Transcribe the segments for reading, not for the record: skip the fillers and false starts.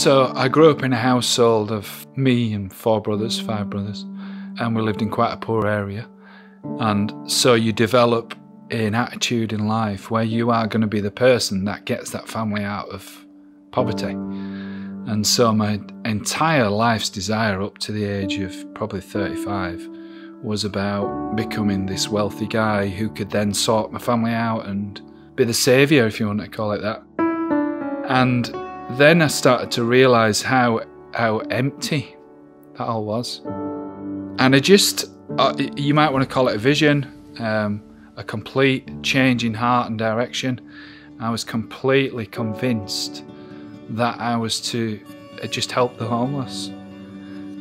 So I grew up in a household of me and 4 brothers, 5 brothers, and we lived in quite a poor area. And so you develop an attitude in life where you are going to be the person that gets that family out of poverty. And so my entire life's desire up to the age of probably 35 was about becoming this wealthy guy who could then sort my family out and be the saviour, if you want to call it that. And then I started to realise how empty that all was. And I just, you might want to call it a vision, a complete change in heart and direction. I was completely convinced that I was to just help the homeless.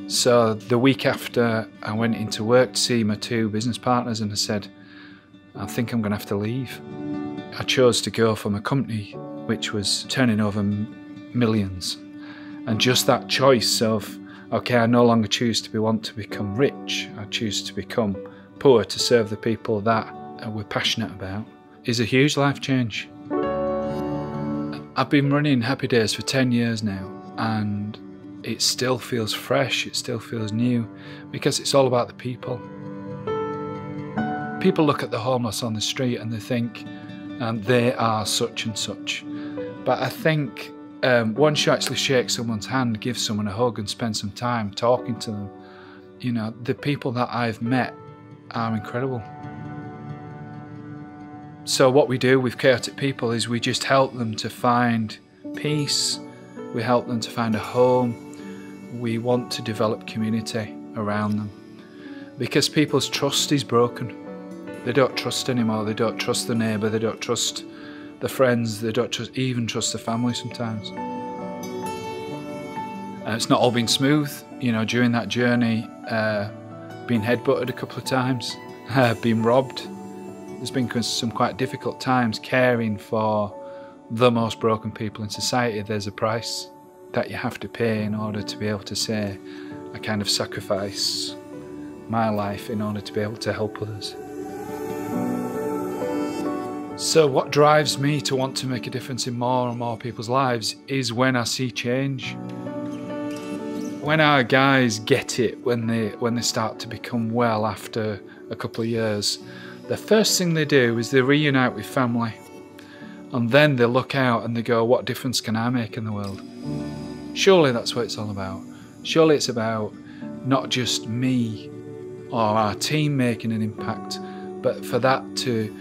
So the week after I went into work to see my 2 business partners, and I said, I think I'm going to have to leave. I chose to go from a company which was turning over millions. And just that choice of, okay, I no longer choose to want to become rich, I choose to become poor to serve the people that we're passionate about, is a huge life change. I've been running Happy Days for 10 years now, and it still feels fresh, it still feels new, because it's all about the people. People look at the homeless on the street and they think they are such and such. But I think once you actually shake someone's hand, give someone a hug and spend some time talking to them, you know, the people that I've met are incredible. So what we do with Chaotic People is we just help them to find peace, we help them to find a home, we want to develop community around them. Because people's trust is broken. They don't trust anymore, they don't trust the neighbour, they don't trust the friends, they don't even trust the family sometimes. It's not all been smooth, you know, during that journey, been headbutted a couple of times, been robbed. There's been some quite difficult times caring for the most broken people in society. There's a price that you have to pay in order to be able to say, I kind of sacrifice my life in order to be able to help others. So what drives me to want to make a difference in more and more people's lives is when I see change. When our guys get it, when they start to become well after a couple of years, the first thing they do is they reunite with family, and then they look out and they go, what difference can I make in the world? Surely that's what it's all about. Surely it's about not just me or our team making an impact, but for that to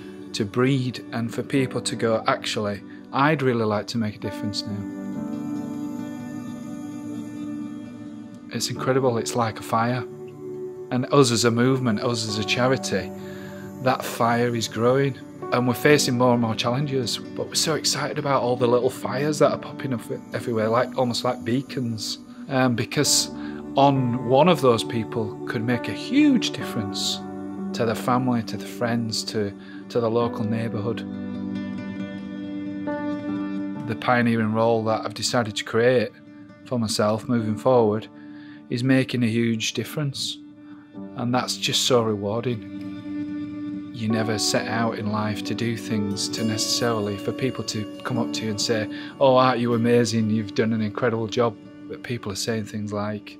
breed and for people to go, actually, I'd really like to make a difference now. It's incredible, it's like a fire. And us as a movement, us as a charity, that fire is growing. And we're facing more and more challenges, but we're so excited about all the little fires that are popping up everywhere, almost like beacons. Because on one of those people could make a huge difference to the family, to the friends, to the local neighbourhood. The pioneering role that I've decided to create for myself moving forward is making a huge difference, and that's just so rewarding. You never set out in life to do things to necessarily for people to come up to you and say, oh, aren't you amazing, you've done an incredible job. But people are saying things like,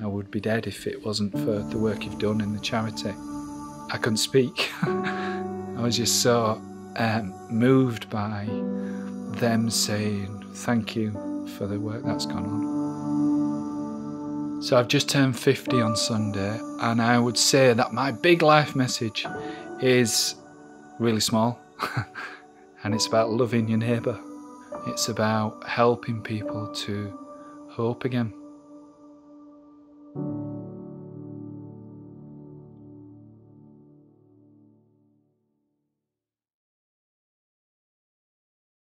I would be dead if it wasn't for the work you've done in the charity. I couldn't speak. I was just so moved by them saying thank you for the work that's gone on. So I've just turned 50 on Sunday, and I would say that my big life message is really small. And it's about loving your neighbour. It's about helping people to hope again.